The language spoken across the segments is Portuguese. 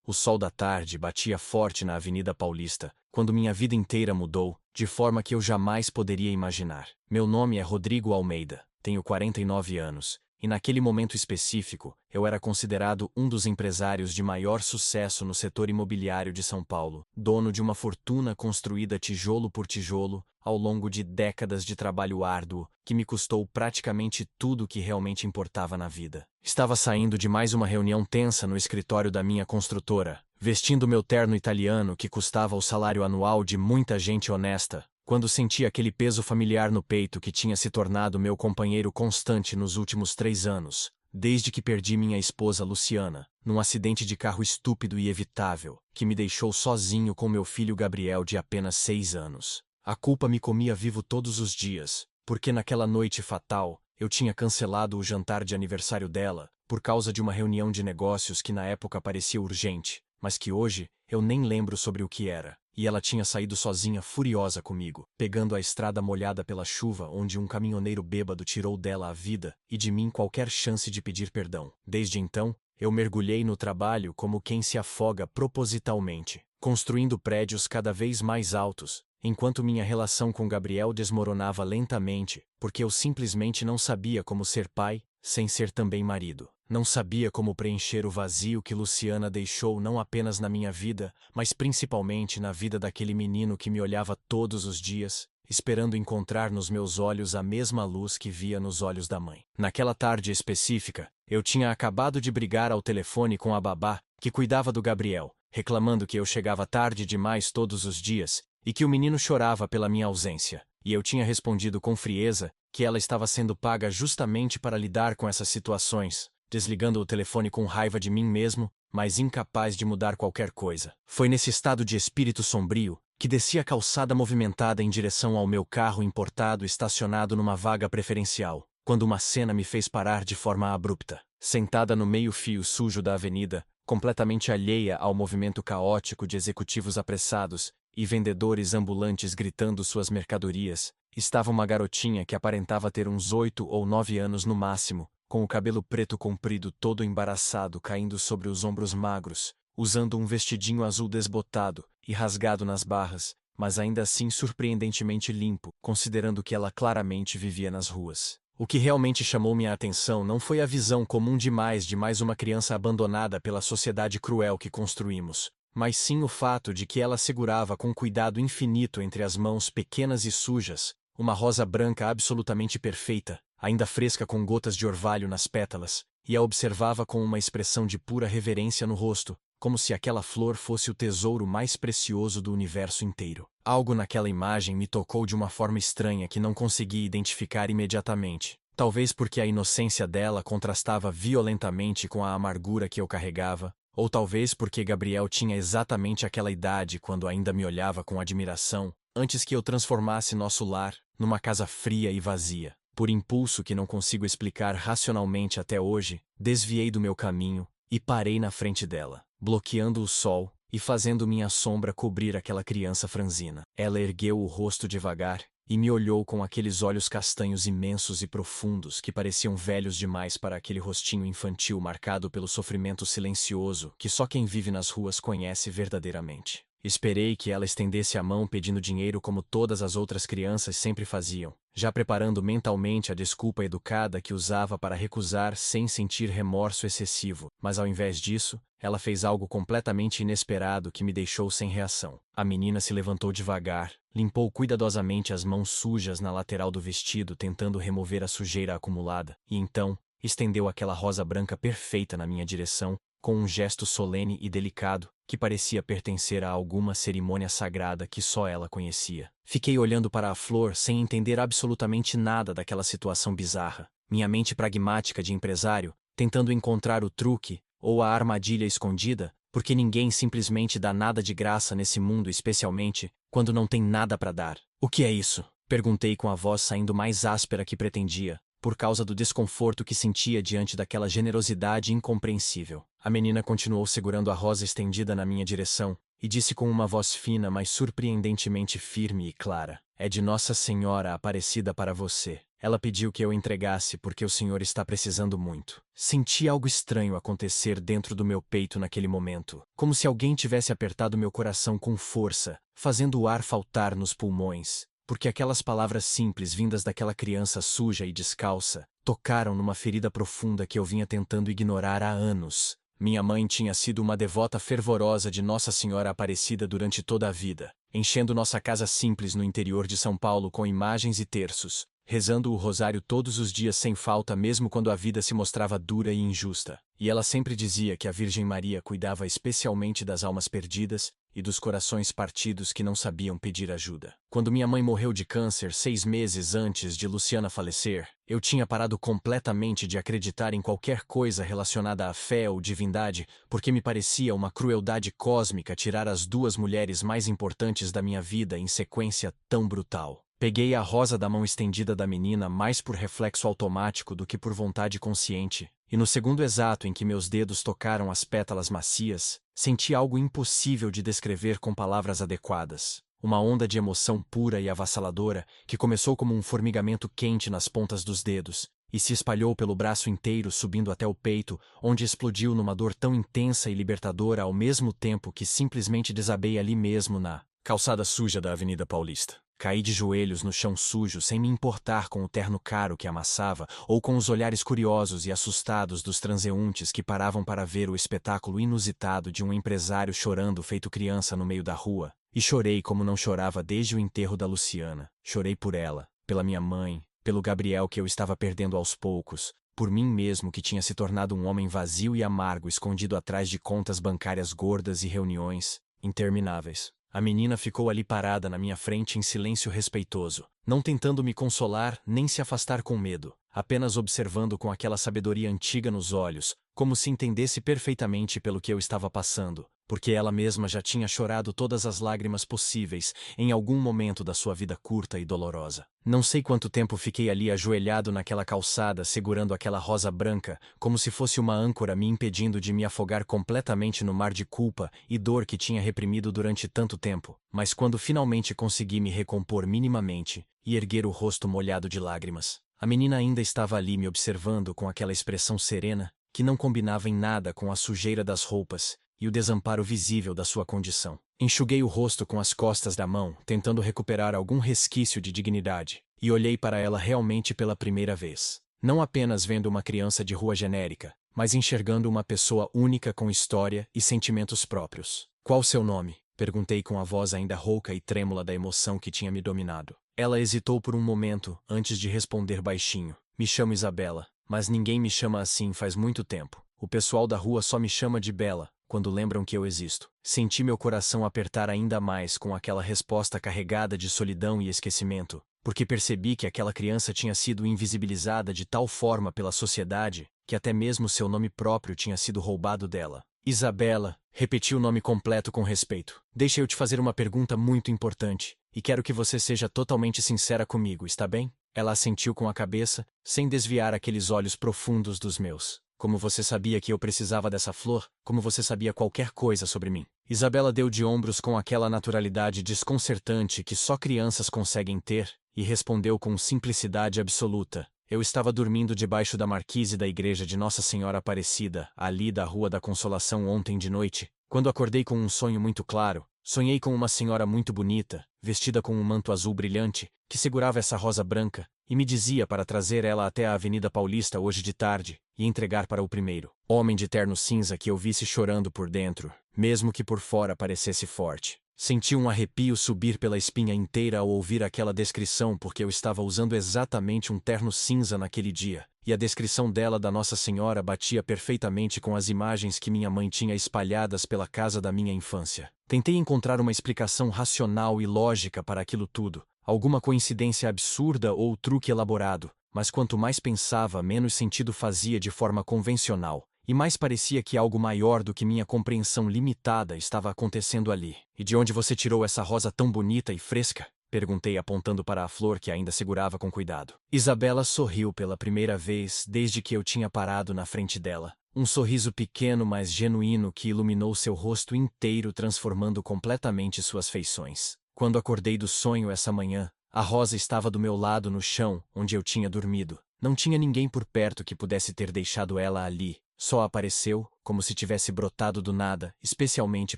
O sol da tarde batia forte na Avenida Paulista, quando minha vida inteira mudou, de forma que eu jamais poderia imaginar. Meu nome é Rodrigo Almeida, tenho 49 anos, e naquele momento específico, eu era considerado um dos empresários de maior sucesso no setor imobiliário de São Paulo, dono de uma fortuna construída tijolo por tijolo, ao longo de décadas de trabalho árduo, que me custou praticamente tudo o que realmente importava na vida. Estava saindo de mais uma reunião tensa no escritório da minha construtora, vestindo meu terno italiano que custava o salário anual de muita gente honesta, quando senti aquele peso familiar no peito que tinha se tornado meu companheiro constante nos últimos 3 anos, desde que perdi minha esposa Luciana, num acidente de carro estúpido e evitável, que me deixou sozinho com meu filho Gabriel de apenas 6 anos. A culpa me comia vivo todos os dias, porque naquela noite fatal, eu tinha cancelado o jantar de aniversário dela, por causa de uma reunião de negócios que na época parecia urgente, mas que hoje eu nem lembro sobre o que era. E ela tinha saído sozinha furiosa comigo, pegando a estrada molhada pela chuva onde um caminhoneiro bêbado tirou dela a vida e de mim qualquer chance de pedir perdão. Desde então, eu mergulhei no trabalho como quem se afoga propositalmente, construindo prédios cada vez mais altos, enquanto minha relação com Gabriel desmoronava lentamente, porque eu simplesmente não sabia como ser pai, sem ser também marido. Não sabia como preencher o vazio que Luciana deixou não apenas na minha vida, mas principalmente na vida daquele menino que me olhava todos os dias, esperando encontrar nos meus olhos a mesma luz que via nos olhos da mãe. Naquela tarde específica, eu tinha acabado de brigar ao telefone com a babá, que cuidava do Gabriel, reclamando que eu chegava tarde demais todos os dias, e que o menino chorava pela minha ausência. E eu tinha respondido com frieza que ela estava sendo paga justamente para lidar com essas situações, desligando o telefone com raiva de mim mesmo, mas incapaz de mudar qualquer coisa. Foi nesse estado de espírito sombrio que desci a calçada movimentada em direção ao meu carro importado estacionado numa vaga preferencial, quando uma cena me fez parar de forma abrupta. Sentada no meio-fio sujo da avenida, completamente alheia ao movimento caótico de executivos apressados e vendedores ambulantes gritando suas mercadorias, estava uma garotinha que aparentava ter uns 8 ou 9 anos no máximo, com o cabelo preto comprido todo embaraçado caindo sobre os ombros magros, usando um vestidinho azul desbotado e rasgado nas barras, mas ainda assim surpreendentemente limpo, considerando que ela claramente vivia nas ruas. O que realmente chamou minha atenção não foi a visão comum demais de mais uma criança abandonada pela sociedade cruel que construímos, mas sim o fato de que ela segurava com cuidado infinito entre as mãos pequenas e sujas uma rosa branca absolutamente perfeita, ainda fresca com gotas de orvalho nas pétalas, e a observava com uma expressão de pura reverência no rosto, como se aquela flor fosse o tesouro mais precioso do universo inteiro. Algo naquela imagem me tocou de uma forma estranha que não consegui identificar imediatamente. Talvez porque a inocência dela contrastava violentamente com a amargura que eu carregava, ou talvez porque Gabriel tinha exatamente aquela idade quando ainda me olhava com admiração, antes que eu transformasse nosso lar numa casa fria e vazia. Por impulso que não consigo explicar racionalmente até hoje, desviei do meu caminho e parei na frente dela, bloqueando o sol e fazendo minha sombra cobrir aquela criança franzina. Ela ergueu o rosto devagar e me olhou com aqueles olhos castanhos imensos e profundos que pareciam velhos demais para aquele rostinho infantil marcado pelo sofrimento silencioso que só quem vive nas ruas conhece verdadeiramente. Esperei que ela estendesse a mão pedindo dinheiro como todas as outras crianças sempre faziam, já preparando mentalmente a desculpa educada que usava para recusar sem sentir remorso excessivo, mas ao invés disso, ela fez algo completamente inesperado que me deixou sem reação. A menina se levantou devagar, limpou cuidadosamente as mãos sujas na lateral do vestido tentando remover a sujeira acumulada, e então, estendeu aquela rosa branca perfeita na minha direção, com um gesto solene e delicado, que parecia pertencer a alguma cerimônia sagrada que só ela conhecia. Fiquei olhando para a flor sem entender absolutamente nada daquela situação bizarra. Minha mente pragmática de empresário, tentando encontrar o truque, ou a armadilha escondida, porque ninguém simplesmente dá nada de graça nesse mundo, especialmente quando não tem nada para dar. O que é isso? Perguntei com a voz saindo mais áspera que pretendia, por causa do desconforto que sentia diante daquela generosidade incompreensível. A menina continuou segurando a rosa estendida na minha direção, e disse com uma voz fina, mas surpreendentemente firme e clara: "É de Nossa Senhora Aparecida para você." Ela pediu que eu entregasse porque o senhor está precisando muito. Senti algo estranho acontecer dentro do meu peito naquele momento, como se alguém tivesse apertado meu coração com força, fazendo o ar faltar nos pulmões, porque aquelas palavras simples vindas daquela criança suja e descalça tocaram numa ferida profunda que eu vinha tentando ignorar há anos. Minha mãe tinha sido uma devota fervorosa de Nossa Senhora Aparecida durante toda a vida, enchendo nossa casa simples no interior de São Paulo com imagens e terços, rezando o rosário todos os dias sem falta mesmo quando a vida se mostrava dura e injusta. E ela sempre dizia que a Virgem Maria cuidava especialmente das almas perdidas e dos corações partidos que não sabiam pedir ajuda. Quando minha mãe morreu de câncer 6 meses antes de Luciana falecer, eu tinha parado completamente de acreditar em qualquer coisa relacionada à fé ou divindade, porque me parecia uma crueldade cósmica tirar as duas mulheres mais importantes da minha vida em sequência tão brutal. Peguei a rosa da mão estendida da menina mais por reflexo automático do que por vontade consciente, e no segundo exato em que meus dedos tocaram as pétalas macias, senti algo impossível de descrever com palavras adequadas. Uma onda de emoção pura e avassaladora que começou como um formigamento quente nas pontas dos dedos e se espalhou pelo braço inteiro subindo até o peito, onde explodiu numa dor tão intensa e libertadora ao mesmo tempo que simplesmente desabei ali mesmo na calçada suja da Avenida Paulista. Caí de joelhos no chão sujo sem me importar com o terno caro que amassava ou com os olhares curiosos e assustados dos transeuntes que paravam para ver o espetáculo inusitado de um empresário chorando feito criança no meio da rua. E chorei como não chorava desde o enterro da Luciana. Chorei por ela, pela minha mãe, pelo Gabriel que eu estava perdendo aos poucos, por mim mesmo que tinha se tornado um homem vazio e amargo escondido atrás de contas bancárias gordas e reuniões intermináveis. A menina ficou ali parada na minha frente em silêncio respeitoso, não tentando me consolar nem se afastar com medo, apenas observando com aquela sabedoria antiga nos olhos, como se entendesse perfeitamente pelo que eu estava passando, porque ela mesma já tinha chorado todas as lágrimas possíveis em algum momento da sua vida curta e dolorosa. Não sei quanto tempo fiquei ali ajoelhado naquela calçada segurando aquela rosa branca, como se fosse uma âncora me impedindo de me afogar completamente no mar de culpa e dor que tinha reprimido durante tanto tempo, mas quando finalmente consegui me recompor minimamente e erguer o rosto molhado de lágrimas, a menina ainda estava ali me observando com aquela expressão serena que não combinava em nada com a sujeira das roupas e o desamparo visível da sua condição. Enxuguei o rosto com as costas da mão, tentando recuperar algum resquício de dignidade, e olhei para ela realmente pela primeira vez. Não apenas vendo uma criança de rua genérica, mas enxergando uma pessoa única com história e sentimentos próprios. Qual seu nome? Perguntei com a voz ainda rouca e trêmula da emoção que tinha me dominado. Ela hesitou por um momento antes de responder baixinho. Me chamo Isabela, mas ninguém me chama assim faz muito tempo. O pessoal da rua só me chama de Bela quando lembram que eu existo. Senti meu coração apertar ainda mais com aquela resposta carregada de solidão e esquecimento, porque percebi que aquela criança tinha sido invisibilizada de tal forma pela sociedade que até mesmo seu nome próprio tinha sido roubado dela. Isabela, repeti o nome completo com respeito. Deixa eu te fazer uma pergunta muito importante, e quero que você seja totalmente sincera comigo, está bem? Ela assentiu com a cabeça, sem desviar aqueles olhos profundos dos meus. Como você sabia que eu precisava dessa flor, como você sabia qualquer coisa sobre mim. Isabela deu de ombros com aquela naturalidade desconcertante que só crianças conseguem ter, e respondeu com simplicidade absoluta. Eu estava dormindo debaixo da marquise da igreja de Nossa Senhora Aparecida, ali da Rua da Consolação ontem de noite, quando acordei com um sonho muito claro. Sonhei com uma senhora muito bonita, vestida com um manto azul brilhante, que segurava essa rosa branca, e me dizia para trazer ela até a Avenida Paulista hoje de tarde, e entregar para o primeiro homem de terno cinza que eu visse chorando por dentro, mesmo que por fora parecesse forte. Senti um arrepio subir pela espinha inteira ao ouvir aquela descrição porque eu estava usando exatamente um terno cinza naquele dia, e a descrição dela da Nossa Senhora batia perfeitamente com as imagens que minha mãe tinha espalhadas pela casa da minha infância. Tentei encontrar uma explicação racional e lógica para aquilo tudo, alguma coincidência absurda ou truque elaborado, mas quanto mais pensava, menos sentido fazia de forma convencional. E mais parecia que algo maior do que minha compreensão limitada estava acontecendo ali. E de onde você tirou essa rosa tão bonita e fresca? Perguntei apontando para a flor que ainda segurava com cuidado. Isabela sorriu pela primeira vez desde que eu tinha parado na frente dela. Um sorriso pequeno, mas genuíno que iluminou seu rosto inteiro, transformando completamente suas feições. Quando acordei do sonho essa manhã, A rosa estava do meu lado no chão, onde eu tinha dormido. Não tinha ninguém por perto que pudesse ter deixado ela ali. Só apareceu, como se tivesse brotado do nada, especialmente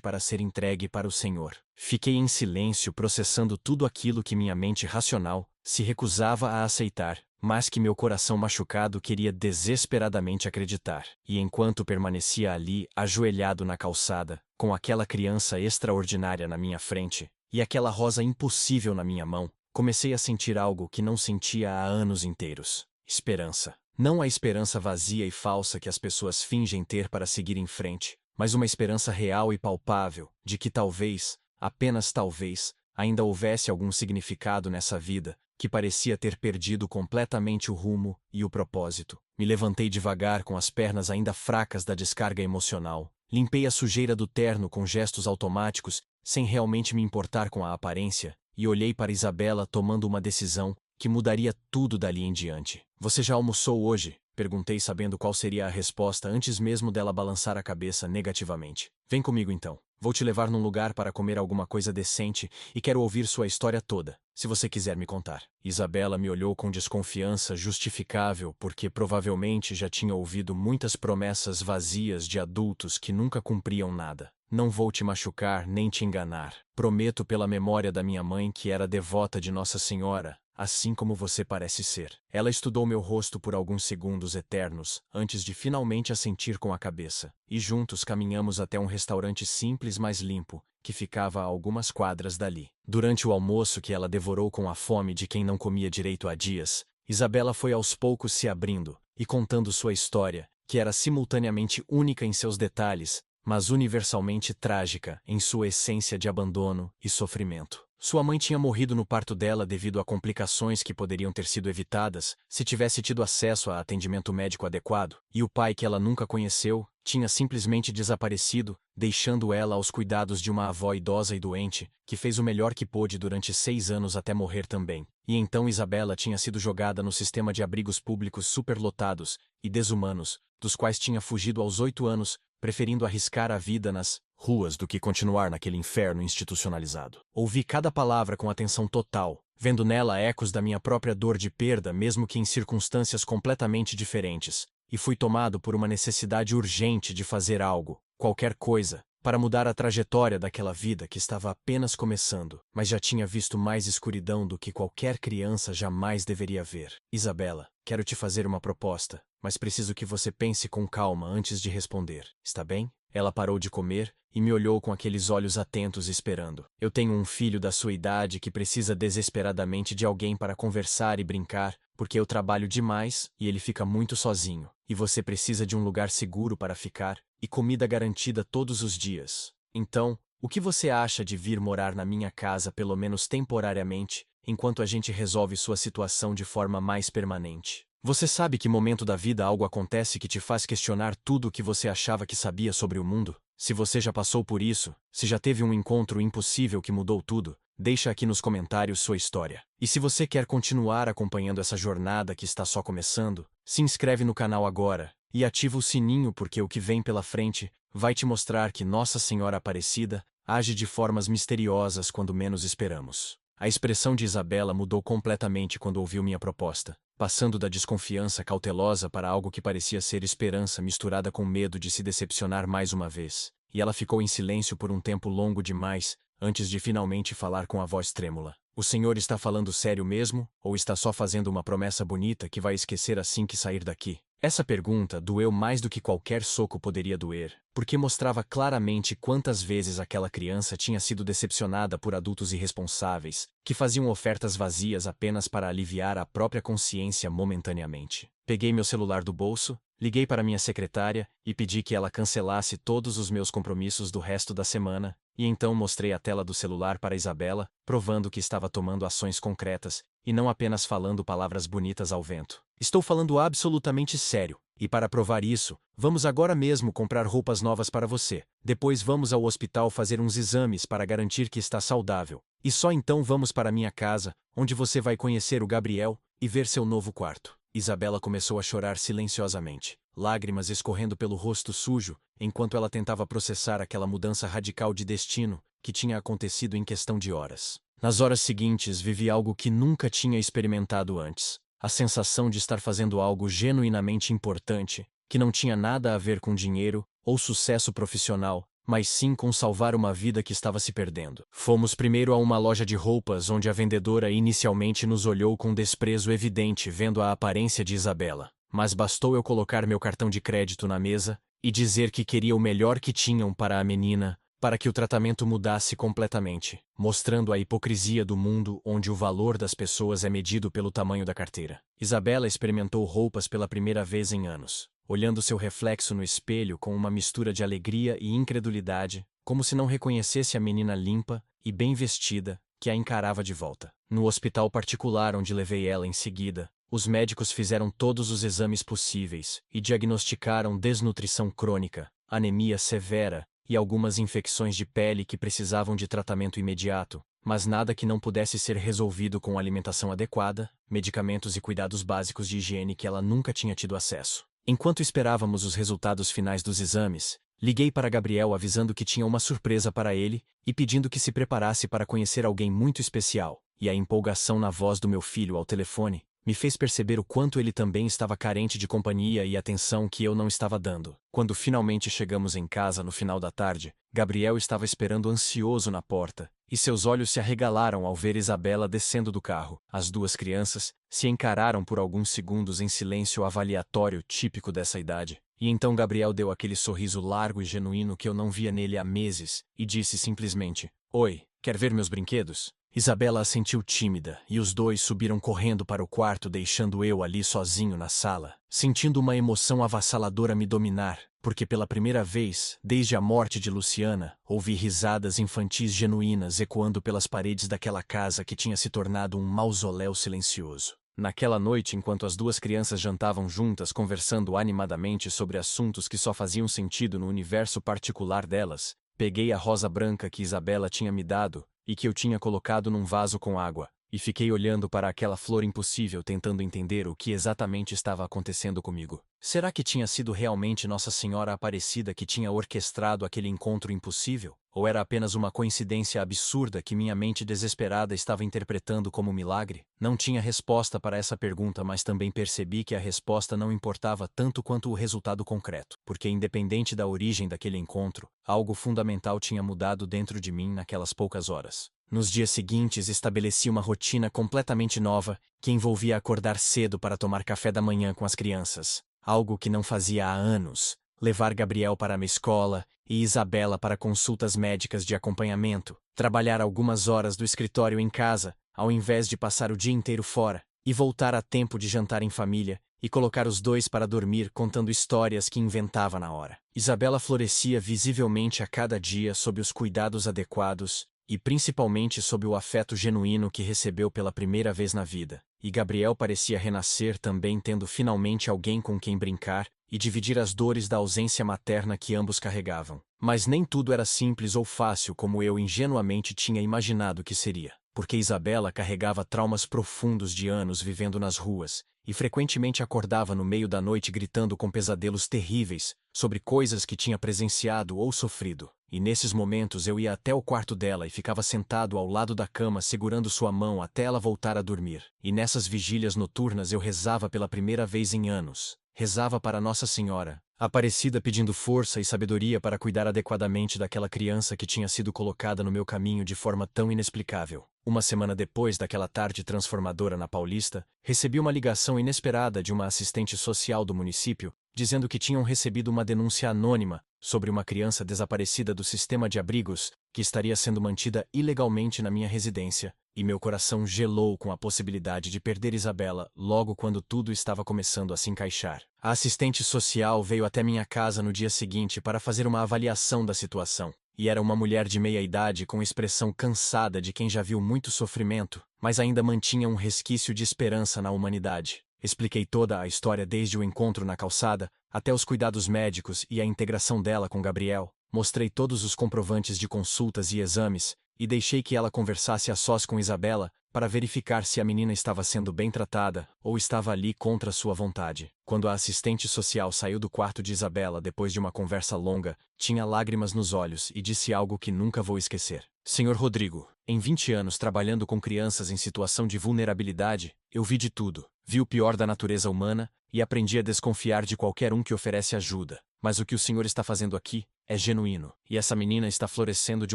para ser entregue para o Senhor. Fiquei em silêncio processando tudo aquilo que minha mente racional se recusava a aceitar, mas que meu coração machucado queria desesperadamente acreditar. E enquanto permanecia ali, ajoelhado na calçada, com aquela criança extraordinária na minha frente, e aquela rosa impossível na minha mão, comecei a sentir algo que não sentia há anos inteiros. Esperança. Não a esperança vazia e falsa que as pessoas fingem ter para seguir em frente, mas uma esperança real e palpável, de que talvez, apenas talvez, ainda houvesse algum significado nessa vida, que parecia ter perdido completamente o rumo e o propósito. Me levantei devagar com as pernas ainda fracas da descarga emocional. Limpei a sujeira do terno com gestos automáticos, sem realmente me importar com a aparência, e olhei para Isabela tomando uma decisão que mudaria tudo dali em diante. Você já almoçou hoje? Perguntei sabendo qual seria a resposta antes mesmo dela balançar a cabeça negativamente. Vem comigo então. Vou te levar num lugar para comer alguma coisa decente e quero ouvir sua história toda, se você quiser me contar. Isabela me olhou com desconfiança justificável porque provavelmente já tinha ouvido muitas promessas vazias de adultos que nunca cumpriam nada. Não vou te machucar nem te enganar. Prometo pela memória da minha mãe que era devota de Nossa Senhora, assim como você parece ser. Ela estudou meu rosto por alguns segundos eternos, antes de finalmente assentir com a cabeça, e juntos caminhamos até um restaurante simples mas limpo, que ficava a algumas quadras dali. Durante o almoço que ela devorou com a fome de quem não comia direito há dias, Isabela foi aos poucos se abrindo e contando sua história, que era simultaneamente única em seus detalhes, mas universalmente trágica em sua essência de abandono e sofrimento. Sua mãe tinha morrido no parto dela devido a complicações que poderiam ter sido evitadas se tivesse tido acesso a atendimento médico adequado, e o pai que ela nunca conheceu tinha simplesmente desaparecido, deixando ela aos cuidados de uma avó idosa e doente, que fez o melhor que pôde durante 6 anos até morrer também. E então Isabela tinha sido jogada no sistema de abrigos públicos superlotados e desumanos, dos quais tinha fugido aos 8 anos, preferindo arriscar a vida nas ruas do que continuar naquele inferno institucionalizado. Ouvi cada palavra com atenção total, vendo nela ecos da minha própria dor de perda, mesmo que em circunstâncias completamente diferentes, e fui tomado por uma necessidade urgente de fazer algo, qualquer coisa, para mudar a trajetória daquela vida que estava apenas começando, mas já tinha visto mais escuridão do que qualquer criança jamais deveria ver. Isabela, quero te fazer uma proposta, mas preciso que você pense com calma antes de responder, está bem? Ela parou de comer e me olhou com aqueles olhos atentos esperando. Eu tenho um filho da sua idade que precisa desesperadamente de alguém para conversar e brincar, porque eu trabalho demais e ele fica muito sozinho. E você precisa de um lugar seguro para ficar e comida garantida todos os dias. Então, o que você acha de vir morar na minha casa pelo menos temporariamente, enquanto a gente resolve sua situação de forma mais permanente? Você sabe que momento da vida algo acontece que te faz questionar tudo o que você achava que sabia sobre o mundo? Se você já passou por isso, se já teve um encontro impossível que mudou tudo, deixa aqui nos comentários sua história. E se você quer continuar acompanhando essa jornada que está só começando, se inscreve no canal agora e ativa o sininho porque o que vem pela frente vai te mostrar que Nossa Senhora Aparecida age de formas misteriosas quando menos esperamos. A expressão de Isabela mudou completamente quando ouviu minha proposta, passando da desconfiança cautelosa para algo que parecia ser esperança misturada com medo de se decepcionar mais uma vez, e ela ficou em silêncio por um tempo longo demais, antes de finalmente falar com a voz trêmula. O senhor está falando sério mesmo, ou está só fazendo uma promessa bonita que vai esquecer assim que sair daqui? Essa pergunta doeu mais do que qualquer soco poderia doer, porque mostrava claramente quantas vezes aquela criança tinha sido decepcionada por adultos irresponsáveis, que faziam ofertas vazias apenas para aliviar a própria consciência momentaneamente. Peguei meu celular do bolso, liguei para minha secretária e pedi que ela cancelasse todos os meus compromissos do resto da semana, e então mostrei a tela do celular para Isabela, provando que estava tomando ações concretas, e não apenas falando palavras bonitas ao vento. Estou falando absolutamente sério, e para provar isso, vamos agora mesmo comprar roupas novas para você. Depois vamos ao hospital fazer uns exames para garantir que está saudável. E só então vamos para minha casa, onde você vai conhecer o Gabriel e ver seu novo quarto. Isabela começou a chorar silenciosamente, lágrimas escorrendo pelo rosto sujo, enquanto ela tentava processar aquela mudança radical de destino que tinha acontecido em questão de horas. Nas horas seguintes, vivi algo que nunca tinha experimentado antes. A sensação de estar fazendo algo genuinamente importante, que não tinha nada a ver com dinheiro ou sucesso profissional, mas sim com salvar uma vida que estava se perdendo. Fomos primeiro a uma loja de roupas onde a vendedora inicialmente nos olhou com desprezo evidente vendo a aparência de Isabela. Mas bastou eu colocar meu cartão de crédito na mesa e dizer que queria o melhor que tinham para a menina, para que o tratamento mudasse completamente, mostrando a hipocrisia do mundo onde o valor das pessoas é medido pelo tamanho da carteira. Isabela experimentou roupas pela primeira vez em anos, olhando seu reflexo no espelho com uma mistura de alegria e incredulidade, como se não reconhecesse a menina limpa e bem vestida que a encarava de volta. No hospital particular onde levei ela em seguida, os médicos fizeram todos os exames possíveis e diagnosticaram desnutrição crônica, anemia severa e algumas infecções de pele que precisavam de tratamento imediato, mas nada que não pudesse ser resolvido com alimentação adequada, medicamentos e cuidados básicos de higiene que ela nunca tinha tido acesso. Enquanto esperávamos os resultados finais dos exames, liguei para Gabriel avisando que tinha uma surpresa para ele e pedindo que se preparasse para conhecer alguém muito especial, e a empolgação na voz do meu filho ao telefone me fez perceber o quanto ele também estava carente de companhia e atenção que eu não estava dando. Quando finalmente chegamos em casa no final da tarde, Gabriel estava esperando ansioso na porta, e seus olhos se arregalaram ao ver Isabela descendo do carro. As duas crianças se encararam por alguns segundos em silêncio avaliatório típico dessa idade. E então Gabriel deu aquele sorriso largo e genuíno que eu não via nele há meses, e disse simplesmente: "Oi, quer ver meus brinquedos?" Isabela assentiu tímida, e os dois subiram correndo para o quarto deixando eu ali sozinho na sala, sentindo uma emoção avassaladora me dominar, porque pela primeira vez, desde a morte de Luciana, ouvi risadas infantis genuínas ecoando pelas paredes daquela casa que tinha se tornado um mausoléu silencioso. Naquela noite, enquanto as duas crianças jantavam juntas conversando animadamente sobre assuntos que só faziam sentido no universo particular delas, peguei a rosa branca que Isabela tinha me dado e que eu tinha colocado num vaso com água, e fiquei olhando para aquela flor impossível tentando entender o que exatamente estava acontecendo comigo. Será que tinha sido realmente Nossa Senhora Aparecida que tinha orquestrado aquele encontro impossível? Ou era apenas uma coincidência absurda que minha mente desesperada estava interpretando como milagre? Não tinha resposta para essa pergunta, mas também percebi que a resposta não importava tanto quanto o resultado concreto, porque independente da origem daquele encontro, algo fundamental tinha mudado dentro de mim naquelas poucas horas. Nos dias seguintes, estabeleci uma rotina completamente nova, que envolvia acordar cedo para tomar café da manhã com as crianças, algo que não fazia há anos, levar Gabriel para a escola e Isabela para consultas médicas de acompanhamento, trabalhar algumas horas do escritório em casa, ao invés de passar o dia inteiro fora, e voltar a tempo de jantar em família, e colocar os dois para dormir contando histórias que inventava na hora. Isabela florescia visivelmente a cada dia sob os cuidados adequados, e principalmente sob o afeto genuíno que recebeu pela primeira vez na vida. E Gabriel parecia renascer também, tendo finalmente alguém com quem brincar e dividir as dores da ausência materna que ambos carregavam. Mas nem tudo era simples ou fácil como eu ingenuamente tinha imaginado que seria, porque Isabela carregava traumas profundos de anos vivendo nas ruas, e frequentemente acordava no meio da noite gritando com pesadelos terríveis sobre coisas que tinha presenciado ou sofrido. E nesses momentos eu ia até o quarto dela e ficava sentado ao lado da cama segurando sua mão até ela voltar a dormir. E nessas vigílias noturnas eu rezava pela primeira vez em anos. Rezava para Nossa Senhora Aparecida pedindo força e sabedoria para cuidar adequadamente daquela criança que tinha sido colocada no meu caminho de forma tão inexplicável. Uma semana depois daquela tarde transformadora na Paulista, recebi uma ligação inesperada de uma assistente social do município, dizendo que tinham recebido uma denúncia anônima sobre uma criança desaparecida do sistema de abrigos que estaria sendo mantida ilegalmente na minha residência, e meu coração gelou com a possibilidade de perder Isabela logo quando tudo estava começando a se encaixar. A assistente social veio até minha casa no dia seguinte para fazer uma avaliação da situação, e era uma mulher de meia idade com expressão cansada de quem já viu muito sofrimento, mas ainda mantinha um resquício de esperança na humanidade. Expliquei toda a história desde o encontro na calçada, até os cuidados médicos e a integração dela com Gabriel. Mostrei todos os comprovantes de consultas e exames, e deixei que ela conversasse a sós com Isabela, para verificar se a menina estava sendo bem tratada, ou estava ali contra sua vontade. Quando a assistente social saiu do quarto de Isabela depois de uma conversa longa, tinha lágrimas nos olhos e disse algo que nunca vou esquecer. "Senhor Rodrigo, Em 20 anos trabalhando com crianças em situação de vulnerabilidade, eu vi de tudo. Vi o pior da natureza humana e aprendi a desconfiar de qualquer um que oferece ajuda. Mas o que o Senhor está fazendo aqui é genuíno, e essa menina está florescendo de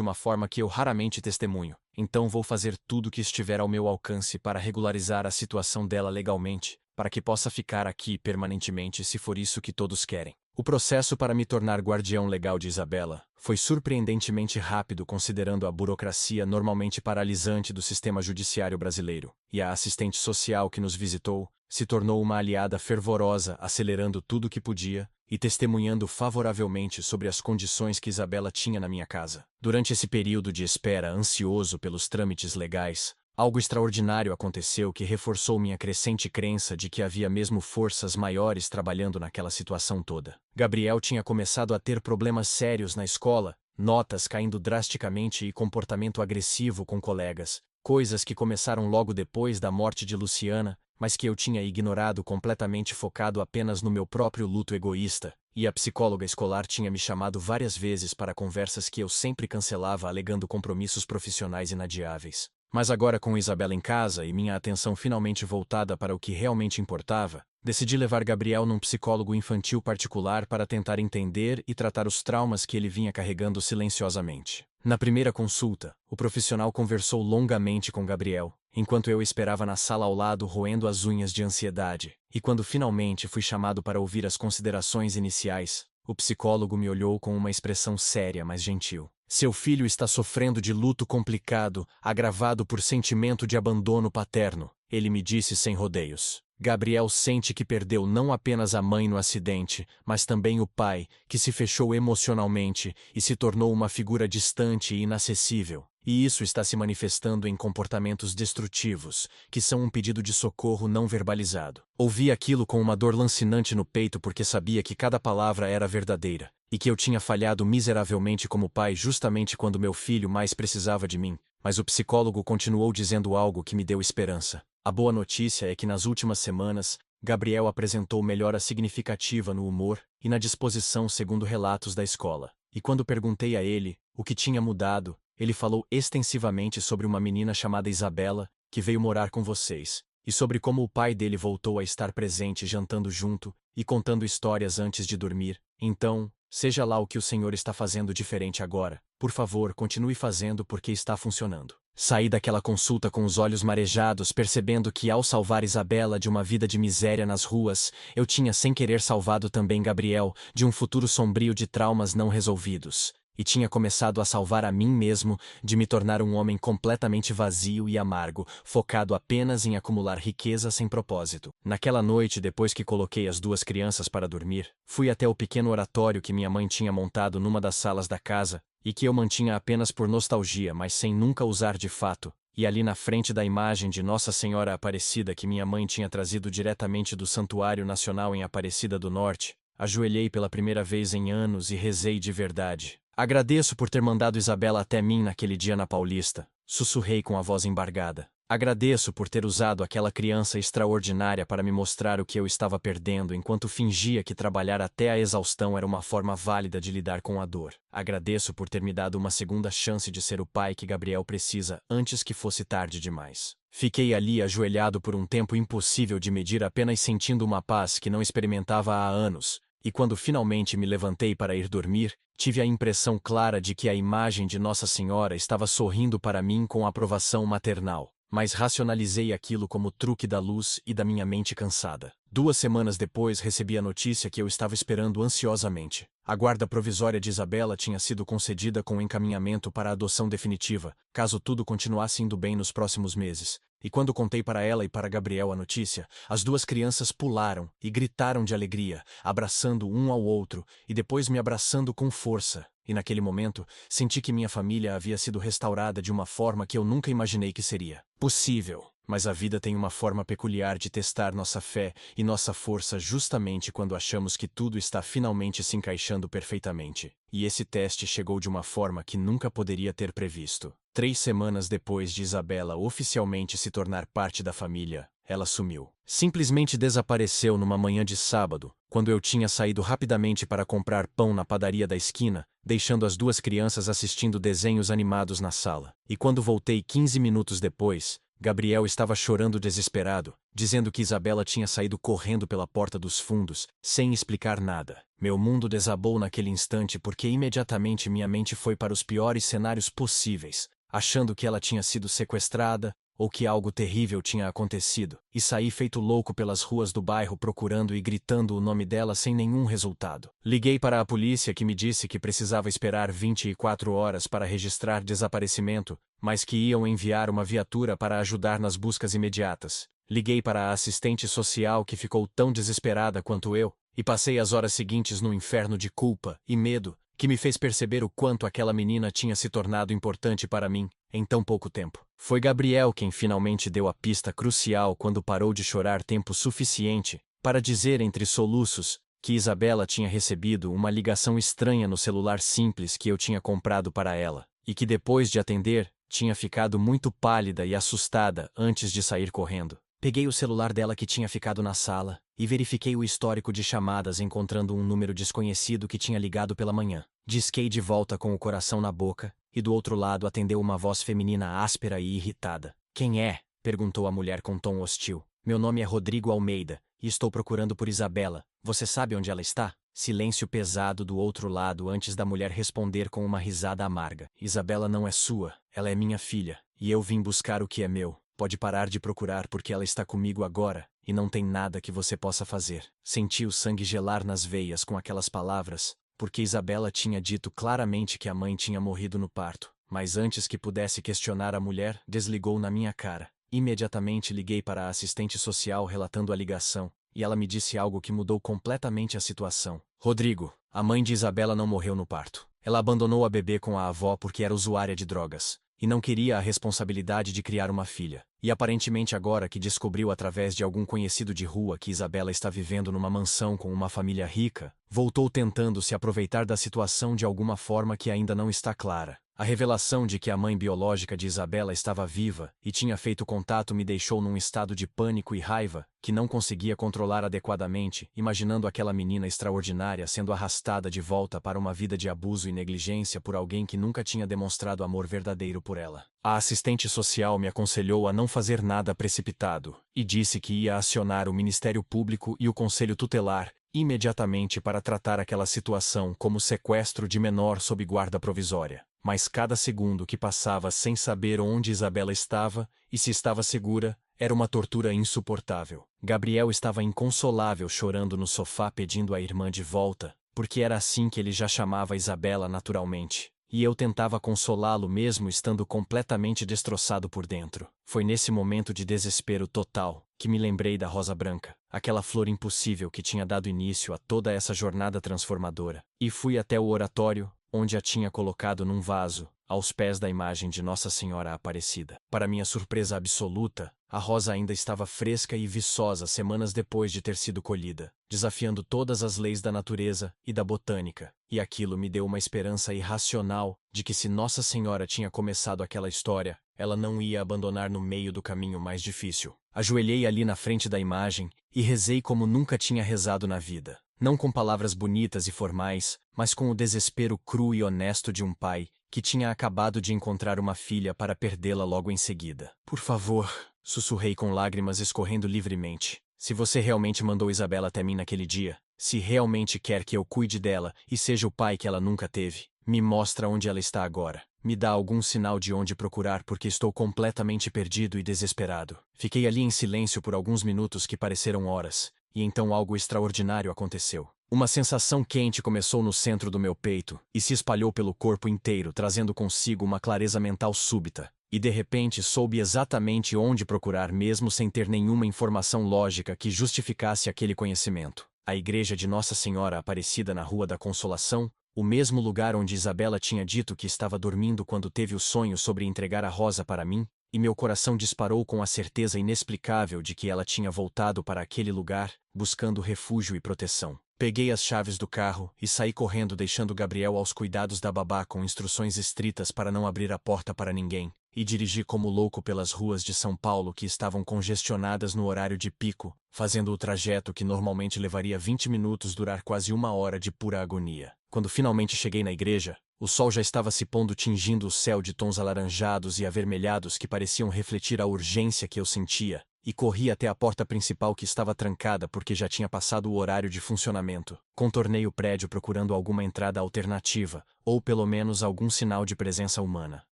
uma forma que eu raramente testemunho. Então vou fazer tudo o que estiver ao meu alcance para regularizar a situação dela legalmente, para que possa ficar aqui permanentemente se for isso que todos querem. O processo para me tornar guardião legal de Isabela foi surpreendentemente rápido considerando a burocracia normalmente paralisante do sistema judiciário brasileiro, e a assistente social que nos visitou se tornou uma aliada fervorosa, acelerando tudo o que podia e testemunhando favoravelmente sobre as condições que Isabela tinha na minha casa. Durante esse período de espera ansioso pelos trâmites legais, algo extraordinário aconteceu que reforçou minha crescente crença de que havia mesmo forças maiores trabalhando naquela situação toda. Gabriel tinha começado a ter problemas sérios na escola, notas caindo drasticamente e comportamento agressivo com colegas, coisas que começaram logo depois da morte de Luciana, mas que eu tinha ignorado completamente focado apenas no meu próprio luto egoísta, e a psicóloga escolar tinha me chamado várias vezes para conversas que eu sempre cancelava alegando compromissos profissionais inadiáveis. Mas agora com Isabela em casa e minha atenção finalmente voltada para o que realmente importava, decidi levar Gabriel num psicólogo infantil particular para tentar entender e tratar os traumas que ele vinha carregando silenciosamente. Na primeira consulta, o profissional conversou longamente com Gabriel, enquanto eu esperava na sala ao lado roendo as unhas de ansiedade, e quando finalmente fui chamado para ouvir as considerações iniciais, o psicólogo me olhou com uma expressão séria, mas gentil. Seu filho está sofrendo de luto complicado, agravado por sentimento de abandono paterno, ele me disse sem rodeios. Gabriel sente que perdeu não apenas a mãe no acidente, mas também o pai, que se fechou emocionalmente e se tornou uma figura distante e inacessível. E isso está se manifestando em comportamentos destrutivos, que são um pedido de socorro não verbalizado. Ouvi aquilo com uma dor lancinante no peito porque sabia que cada palavra era verdadeira, e que eu tinha falhado miseravelmente como pai justamente quando meu filho mais precisava de mim. Mas o psicólogo continuou dizendo algo que me deu esperança. A boa notícia é que nas últimas semanas, Gabriel apresentou melhora significativa no humor e na disposição segundo relatos da escola. E quando perguntei a ele o que tinha mudado, ele falou extensivamente sobre uma menina chamada Isabela, que veio morar com vocês, e sobre como o pai dele voltou a estar presente jantando junto e contando histórias antes de dormir. Então, seja lá o que o Senhor está fazendo diferente agora, por favor, continue fazendo porque está funcionando. Saí daquela consulta com os olhos marejados, percebendo que ao salvar Isabela de uma vida de miséria nas ruas, eu tinha sem querer salvado também Gabriel de um futuro sombrio de traumas não resolvidos. E tinha começado a salvar a mim mesmo de me tornar um homem completamente vazio e amargo, focado apenas em acumular riqueza sem propósito. Naquela noite, depois que coloquei as duas crianças para dormir, fui até o pequeno oratório que minha mãe tinha montado numa das salas da casa, e que eu mantinha apenas por nostalgia, mas sem nunca usar de fato. E ali na frente da imagem de Nossa Senhora Aparecida que minha mãe tinha trazido diretamente do Santuário Nacional em Aparecida do Norte, ajoelhei pela primeira vez em anos e rezei de verdade. Agradeço por ter mandado Isabela até mim naquele dia na Paulista, sussurrei com a voz embargada. Agradeço por ter usado aquela criança extraordinária para me mostrar o que eu estava perdendo enquanto fingia que trabalhar até a exaustão era uma forma válida de lidar com a dor. Agradeço por ter me dado uma segunda chance de ser o pai que Gabriel precisa antes que fosse tarde demais. Fiquei ali ajoelhado por um tempo impossível de medir, apenas sentindo uma paz que não experimentava há anos. E quando finalmente me levantei para ir dormir, tive a impressão clara de que a imagem de Nossa Senhora estava sorrindo para mim com aprovação maternal. Mas racionalizei aquilo como truque da luz e da minha mente cansada. 2 semanas depois recebi a notícia que eu estava esperando ansiosamente. A guarda provisória de Isabela tinha sido concedida com encaminhamento para a adoção definitiva, caso tudo continuasse indo bem nos próximos meses. E quando contei para ela e para Gabriel a notícia, as duas crianças pularam e gritaram de alegria, abraçando um ao outro e depois me abraçando com força. E naquele momento, senti que minha família havia sido restaurada de uma forma que eu nunca imaginei que seria possível. Mas a vida tem uma forma peculiar de testar nossa fé e nossa força justamente quando achamos que tudo está finalmente se encaixando perfeitamente. E esse teste chegou de uma forma que nunca poderia ter previsto. 3 semanas depois de Isabela oficialmente se tornar parte da família, ela sumiu. Simplesmente desapareceu numa manhã de sábado, quando eu tinha saído rapidamente para comprar pão na padaria da esquina, deixando as duas crianças assistindo desenhos animados na sala. E quando voltei 15 minutos depois, Gabriel estava chorando desesperado, dizendo que Isabela tinha saído correndo pela porta dos fundos, sem explicar nada. Meu mundo desabou naquele instante porque imediatamente minha mente foi para os piores cenários possíveis, achando que ela tinha sido sequestrada, ou que algo terrível tinha acontecido, e saí feito louco pelas ruas do bairro procurando e gritando o nome dela sem nenhum resultado. Liguei para a polícia, que me disse que precisava esperar 24 horas para registrar desaparecimento, mas que iam enviar uma viatura para ajudar nas buscas imediatas. Liguei para a assistente social, que ficou tão desesperada quanto eu, e passei as horas seguintes no inferno de culpa e medo, que me fez perceber o quanto aquela menina tinha se tornado importante para mim em tão pouco tempo. Foi Gabriel quem finalmente deu a pista crucial quando parou de chorar tempo suficiente para dizer entre soluços que Isabela tinha recebido uma ligação estranha no celular simples que eu tinha comprado para ela, e que depois de atender, tinha ficado muito pálida e assustada antes de sair correndo. Peguei o celular dela que tinha ficado na sala e verifiquei o histórico de chamadas, encontrando um número desconhecido que tinha ligado pela manhã. Disquei de volta com o coração na boca e do outro lado atendeu uma voz feminina áspera e irritada. "Quem é?" perguntou a mulher com tom hostil. "Meu nome é Rodrigo Almeida e estou procurando por Isabela. Você sabe onde ela está?" Silêncio pesado do outro lado antes da mulher responder com uma risada amarga. "Isabela não é sua, ela é minha filha, e eu vim buscar o que é meu. Pode parar de procurar porque ela está comigo agora, e não tem nada que você possa fazer." Senti o sangue gelar nas veias com aquelas palavras, porque Isabela tinha dito claramente que a mãe tinha morrido no parto, mas antes que pudesse questionar a mulher, desligou na minha cara. Imediatamente liguei para a assistente social relatando a ligação, e ela me disse algo que mudou completamente a situação. "Rodrigo, a mãe de Isabela não morreu no parto. Ela abandonou a bebê com a avó porque era usuária de drogas e não queria a responsabilidade de criar uma filha. E aparentemente agora que descobriu através de algum conhecido de rua que Isabela está vivendo numa mansão com uma família rica, voltou tentando se aproveitar da situação de alguma forma que ainda não está clara. A revelação de que a mãe biológica de Isabela estava viva e tinha feito contato me deixou num estado de pânico e raiva que não conseguia controlar adequadamente, imaginando aquela menina extraordinária sendo arrastada de volta para uma vida de abuso e negligência por alguém que nunca tinha demonstrado amor verdadeiro por ela. A assistente social me aconselhou a não fazer nada precipitado e disse que ia acionar o Ministério Público e o Conselho Tutelar imediatamente para tratar aquela situação como sequestro de menor sob guarda provisória. Mas cada segundo que passava sem saber onde Isabela estava e se estava segura era uma tortura insuportável. Gabriel estava inconsolável, chorando no sofá pedindo a irmã de volta, porque era assim que ele já chamava Isabela naturalmente. E eu tentava consolá-lo mesmo estando completamente destroçado por dentro. Foi nesse momento de desespero total que me lembrei da rosa branca, aquela flor impossível que tinha dado início a toda essa jornada transformadora. E fui até o oratório, onde a tinha colocado num vaso, aos pés da imagem de Nossa Senhora Aparecida. Para minha surpresa absoluta, a rosa ainda estava fresca e viçosa semanas depois de ter sido colhida, desafiando todas as leis da natureza e da botânica, e aquilo me deu uma esperança irracional de que se Nossa Senhora tinha começado aquela história, ela não ia abandonar no meio do caminho mais difícil. Ajoelhei ali na frente da imagem e rezei como nunca tinha rezado na vida. Não com palavras bonitas e formais, mas com o desespero cru e honesto de um pai que tinha acabado de encontrar uma filha para perdê-la logo em seguida. "Por favor", sussurrei com lágrimas escorrendo livremente. "Se você realmente mandou Isabela até mim naquele dia, se realmente quer que eu cuide dela e seja o pai que ela nunca teve, me mostra onde ela está agora. Me dá algum sinal de onde procurar porque estou completamente perdido e desesperado." Fiquei ali em silêncio por alguns minutos que pareceram horas, e então algo extraordinário aconteceu. Uma sensação quente começou no centro do meu peito e se espalhou pelo corpo inteiro, trazendo consigo uma clareza mental súbita. E de repente soube exatamente onde procurar mesmo sem ter nenhuma informação lógica que justificasse aquele conhecimento. A igreja de Nossa Senhora Aparecida na Rua da Consolação, o mesmo lugar onde Isabela tinha dito que estava dormindo quando teve o sonho sobre entregar a rosa para mim, e meu coração disparou com a certeza inexplicável de que ela tinha voltado para aquele lugar, buscando refúgio e proteção. Peguei as chaves do carro e saí correndo, deixando Gabriel aos cuidados da babá com instruções estritas para não abrir a porta para ninguém, e dirigi como louco pelas ruas de São Paulo que estavam congestionadas no horário de pico, fazendo o trajeto que normalmente levaria 20 minutos durar quase 1 hora de pura agonia. Quando finalmente cheguei na igreja, o sol já estava se pondo, tingindo o céu de tons alaranjados e avermelhados que pareciam refletir a urgência que eu sentia, e corri até a porta principal que estava trancada porque já tinha passado o horário de funcionamento. Contornei o prédio procurando alguma entrada alternativa, ou pelo menos algum sinal de presença humana.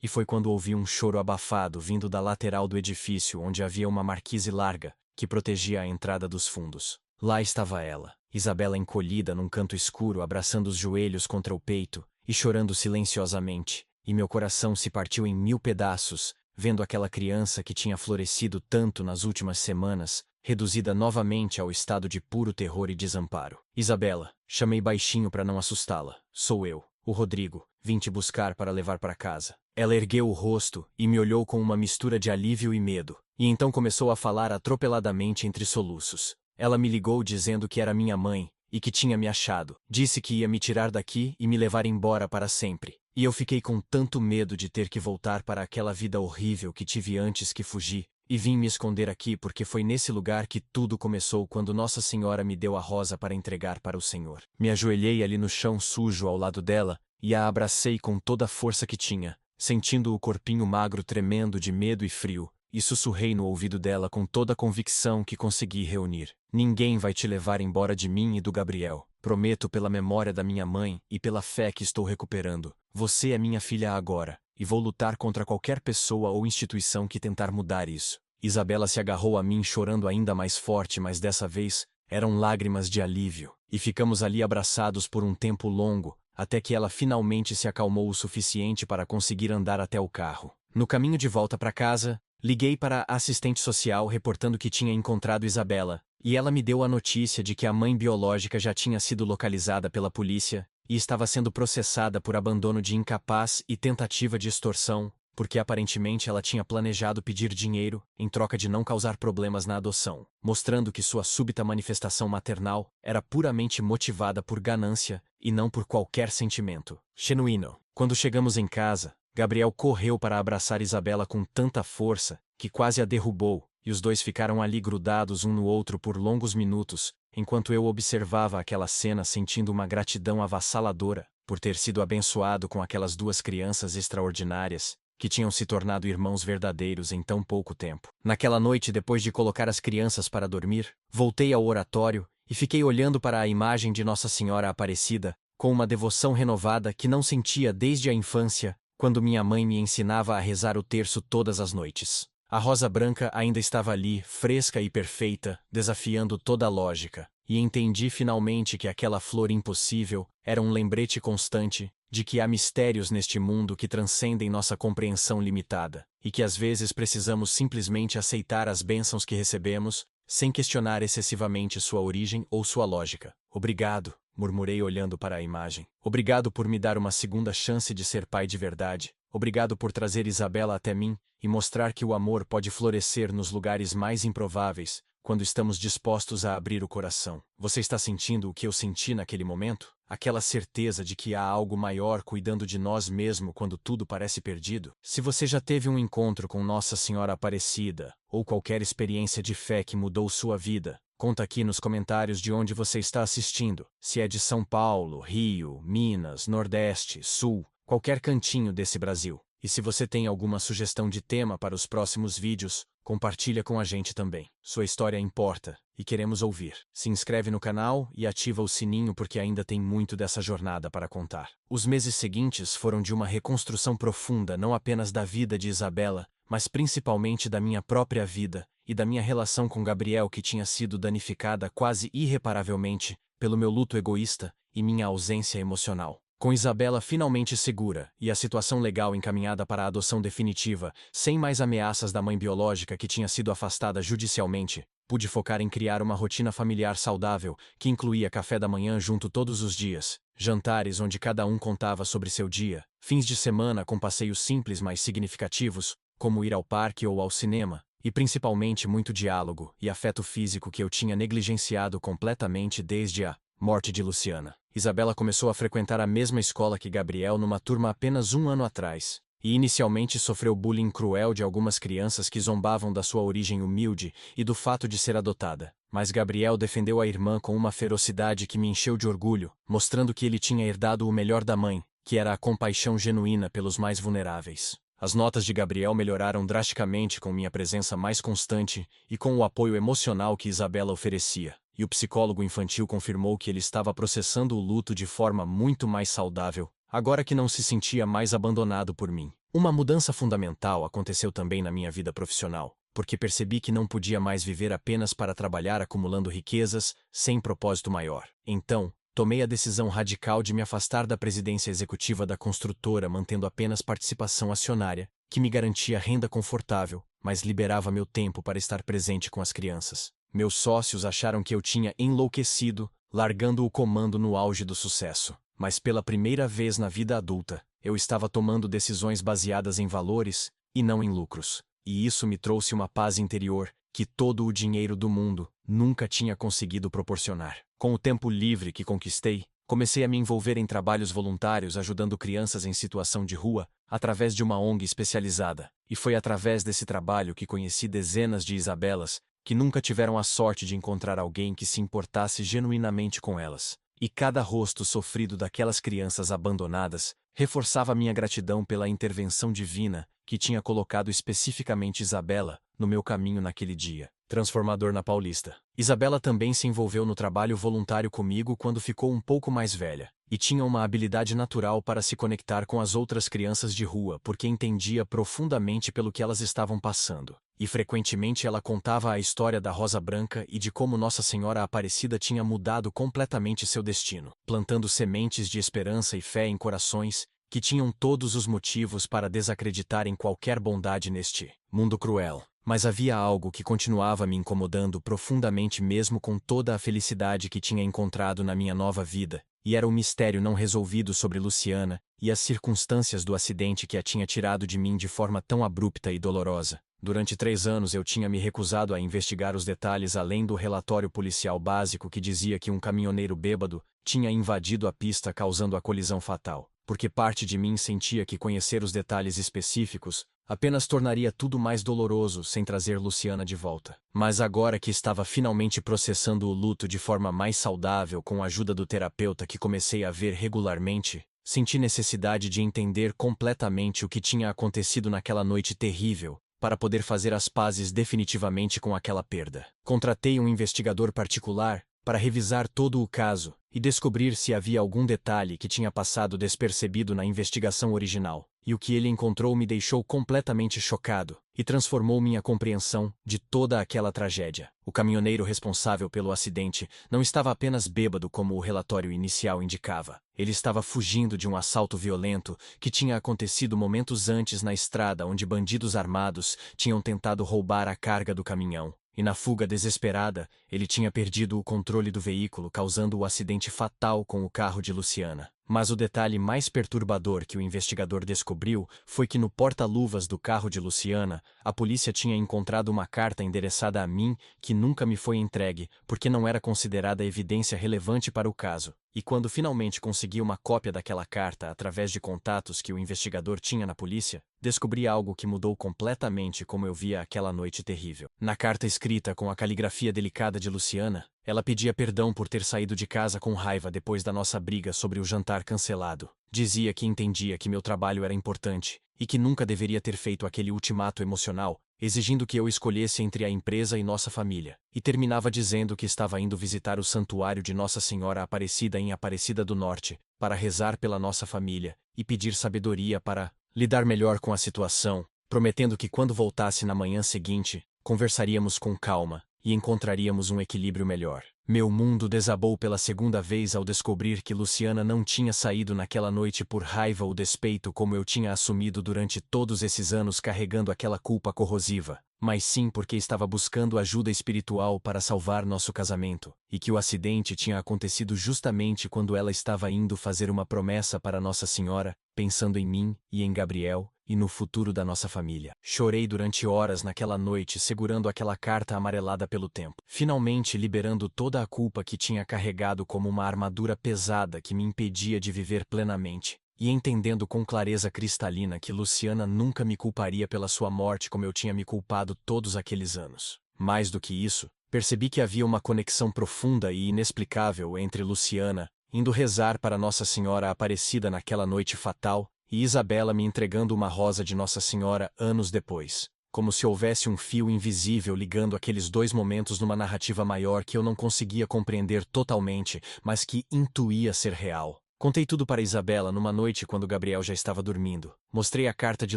E foi quando ouvi um choro abafado vindo da lateral do edifício, onde havia uma marquise larga, que protegia a entrada dos fundos. Lá estava ela, Isabela, encolhida num canto escuro, abraçando os joelhos contra o peito e chorando silenciosamente, e meu coração se partiu em 1000 pedaços, vendo aquela criança que tinha florescido tanto nas últimas semanas, reduzida novamente ao estado de puro terror e desamparo. Isabela, chamei baixinho para não assustá-la. Sou eu, o Rodrigo, vim te buscar para levar para casa. Ela ergueu o rosto e me olhou com uma mistura de alívio e medo, e então começou a falar atropeladamente entre soluços. Ela me ligou dizendo que era minha mãe e que tinha me achado. Disse que ia me tirar daqui e me levar embora para sempre. E eu fiquei com tanto medo de ter que voltar para aquela vida horrível que tive antes que fugi, e vim me esconder aqui porque foi nesse lugar que tudo começou quando Nossa Senhora me deu a rosa para entregar para o Senhor. Me ajoelhei ali no chão sujo ao lado dela e a abracei com toda a força que tinha, sentindo o corpinho magro tremendo de medo e frio, e sussurrei no ouvido dela com toda a convicção que consegui reunir. Ninguém vai te levar embora de mim e do Gabriel. Prometo pela memória da minha mãe e pela fé que estou recuperando. Você é minha filha agora, e vou lutar contra qualquer pessoa ou instituição que tentar mudar isso. Isabela se agarrou a mim chorando ainda mais forte, mas dessa vez eram lágrimas de alívio, e ficamos ali abraçados por um tempo longo, até que ela finalmente se acalmou o suficiente para conseguir andar até o carro. No caminho de volta para casa, liguei para a assistente social reportando que tinha encontrado Isabela, e ela me deu a notícia de que a mãe biológica já tinha sido localizada pela polícia e estava sendo processada por abandono de incapaz e tentativa de extorsão, porque aparentemente ela tinha planejado pedir dinheiro em troca de não causar problemas na adoção, mostrando que sua súbita manifestação maternal era puramente motivada por ganância e não por qualquer sentimento genuíno. Quando chegamos em casa, Gabriel correu para abraçar Isabela com tanta força que quase a derrubou, e os dois ficaram ali grudados um no outro por longos minutos, enquanto eu observava aquela cena sentindo uma gratidão avassaladora por ter sido abençoado com aquelas duas crianças extraordinárias, que tinham se tornado irmãos verdadeiros em tão pouco tempo. Naquela noite, depois de colocar as crianças para dormir, voltei ao oratório e fiquei olhando para a imagem de Nossa Senhora Aparecida, com uma devoção renovada que não sentia desde a infância, quando minha mãe me ensinava a rezar o terço todas as noites. A rosa branca ainda estava ali, fresca e perfeita, desafiando toda a lógica, e entendi finalmente que aquela flor impossível era um lembrete constante de que há mistérios neste mundo que transcendem nossa compreensão limitada, e que às vezes precisamos simplesmente aceitar as bênçãos que recebemos, sem questionar excessivamente sua origem ou sua lógica. Obrigado, murmurei olhando para a imagem. Obrigado por me dar uma segunda chance de ser pai de verdade. Obrigado por trazer Isabela até mim e mostrar que o amor pode florescer nos lugares mais improváveis, quando estamos dispostos a abrir o coração. Você está sentindo o que eu senti naquele momento? Aquela certeza de que há algo maior cuidando de nós mesmo quando tudo parece perdido? Se você já teve um encontro com Nossa Senhora Aparecida, ou qualquer experiência de fé que mudou sua vida, conta aqui nos comentários de onde você está assistindo. Se é de São Paulo, Rio, Minas, Nordeste, Sul, qualquer cantinho desse Brasil. E se você tem alguma sugestão de tema para os próximos vídeos, compartilha com a gente também. Sua história importa e queremos ouvir. Se inscreve no canal e ativa o sininho porque ainda tem muito dessa jornada para contar. Os meses seguintes foram de uma reconstrução profunda não apenas da vida de Isabela, mas principalmente da minha própria vida e da minha relação com Gabriel, que tinha sido danificada quase irreparavelmente pelo meu luto egoísta e minha ausência emocional. Com Isabela finalmente segura e a situação legal encaminhada para a adoção definitiva, sem mais ameaças da mãe biológica que tinha sido afastada judicialmente, pude focar em criar uma rotina familiar saudável que incluía café da manhã junto todos os dias, jantares onde cada um contava sobre seu dia, fins de semana com passeios simples mas significativos, como ir ao parque ou ao cinema, e principalmente muito diálogo e afeto físico que eu tinha negligenciado completamente desde a Morte de Luciana. Isabela começou a frequentar a mesma escola que Gabriel numa turma apenas um ano atrás, e inicialmente sofreu bullying cruel de algumas crianças que zombavam da sua origem humilde e do fato de ser adotada. Mas Gabriel defendeu a irmã com uma ferocidade que me encheu de orgulho, mostrando que ele tinha herdado o melhor da mãe, que era a compaixão genuína pelos mais vulneráveis. As notas de Gabriel melhoraram drasticamente com minha presença mais constante e com o apoio emocional que Isabela oferecia. E o psicólogo infantil confirmou que ele estava processando o luto de forma muito mais saudável, agora que não se sentia mais abandonado por mim. Uma mudança fundamental aconteceu também na minha vida profissional, porque percebi que não podia mais viver apenas para trabalhar acumulando riquezas, sem propósito maior. Então, tomei a decisão radical de me afastar da presidência executiva da construtora, mantendo apenas participação acionária, que me garantia renda confortável, mas liberava meu tempo para estar presente com as crianças. Meus sócios acharam que eu tinha enlouquecido, largando o comando no auge do sucesso. Mas pela primeira vez na vida adulta, eu estava tomando decisões baseadas em valores e não em lucros. E isso me trouxe uma paz interior que todo o dinheiro do mundo nunca tinha conseguido proporcionar. Com o tempo livre que conquistei, comecei a me envolver em trabalhos voluntários ajudando crianças em situação de rua, através de uma ONG especializada. E foi através desse trabalho que conheci dezenas de Isabelas que nunca tiveram a sorte de encontrar alguém que se importasse genuinamente com elas. E cada rosto sofrido daquelas crianças abandonadas reforçava minha gratidão pela intervenção divina que tinha colocado especificamente Isabela no meu caminho naquele dia. Transformador na Paulista. Isabela também se envolveu no trabalho voluntário comigo quando ficou um pouco mais velha, e tinha uma habilidade natural para se conectar com as outras crianças de rua porque entendia profundamente pelo que elas estavam passando. E frequentemente ela contava a história da Rosa Branca e de como Nossa Senhora Aparecida tinha mudado completamente seu destino, plantando sementes de esperança e fé em corações que tinham todos os motivos para desacreditar em qualquer bondade neste mundo cruel. Mas havia algo que continuava me incomodando profundamente mesmo com toda a felicidade que tinha encontrado na minha nova vida, e era o mistério não resolvido sobre Luciana e as circunstâncias do acidente que a tinha tirado de mim de forma tão abrupta e dolorosa. Durante 3 anos eu tinha me recusado a investigar os detalhes além do relatório policial básico que dizia que um caminhoneiro bêbado tinha invadido a pista causando a colisão fatal, porque parte de mim sentia que conhecer os detalhes específicos apenas tornaria tudo mais doloroso sem trazer Luciana de volta. Mas agora que estava finalmente processando o luto de forma mais saudável com a ajuda do terapeuta que comecei a ver regularmente, senti necessidade de entender completamente o que tinha acontecido naquela noite terrível, para poder fazer as pazes definitivamente com aquela perda. Contratei um investigador particular para revisar todo o caso e descobrir se havia algum detalhe que tinha passado despercebido na investigação original. E o que ele encontrou me deixou completamente chocado e transformou minha compreensão de toda aquela tragédia. O caminhoneiro responsável pelo acidente não estava apenas bêbado como o relatório inicial indicava. Ele estava fugindo de um assalto violento que tinha acontecido momentos antes na estrada onde bandidos armados tinham tentado roubar a carga do caminhão. E na fuga desesperada, ele tinha perdido o controle do veículo, causando o acidente fatal com o carro de Luciana. Mas o detalhe mais perturbador que o investigador descobriu foi que no porta-luvas do carro de Luciana, a polícia tinha encontrado uma carta endereçada a mim que nunca me foi entregue, porque não era considerada evidência relevante para o caso. E quando finalmente consegui uma cópia daquela carta através de contatos que o investigador tinha na polícia, descobri algo que mudou completamente como eu via aquela noite terrível. Na carta escrita com a caligrafia delicada de Luciana, ela pedia perdão por ter saído de casa com raiva depois da nossa briga sobre o jantar cancelado. Dizia que entendia que meu trabalho era importante e que nunca deveria ter feito aquele ultimato emocional, exigindo que eu escolhesse entre a empresa e nossa família. E terminava dizendo que estava indo visitar o santuário de Nossa Senhora Aparecida em Aparecida do Norte, para rezar pela nossa família e pedir sabedoria para lidar melhor com a situação, prometendo que quando voltasse na manhã seguinte, conversaríamos com calma e encontraríamos um equilíbrio melhor. Meu mundo desabou pela segunda vez ao descobrir que Luciana não tinha saído naquela noite por raiva ou despeito como eu tinha assumido durante todos esses anos carregando aquela culpa corrosiva, mas sim porque estava buscando ajuda espiritual para salvar nosso casamento, e que o acidente tinha acontecido justamente quando ela estava indo fazer uma promessa para Nossa Senhora, pensando em mim e em Gabriel e no futuro da nossa família. Chorei durante horas naquela noite segurando aquela carta amarelada pelo tempo, finalmente liberando toda a culpa que tinha carregado como uma armadura pesada que me impedia de viver plenamente, e entendendo com clareza cristalina que Luciana nunca me culparia pela sua morte como eu tinha me culpado todos aqueles anos. Mais do que isso, percebi que havia uma conexão profunda e inexplicável entre Luciana, indo rezar para Nossa Senhora Aparecida naquela noite fatal, e Isabela me entregando uma rosa de Nossa Senhora anos depois, como se houvesse um fio invisível ligando aqueles dois momentos numa narrativa maior que eu não conseguia compreender totalmente, mas que intuía ser real. Contei tudo para Isabela numa noite quando Gabriel já estava dormindo. Mostrei a carta de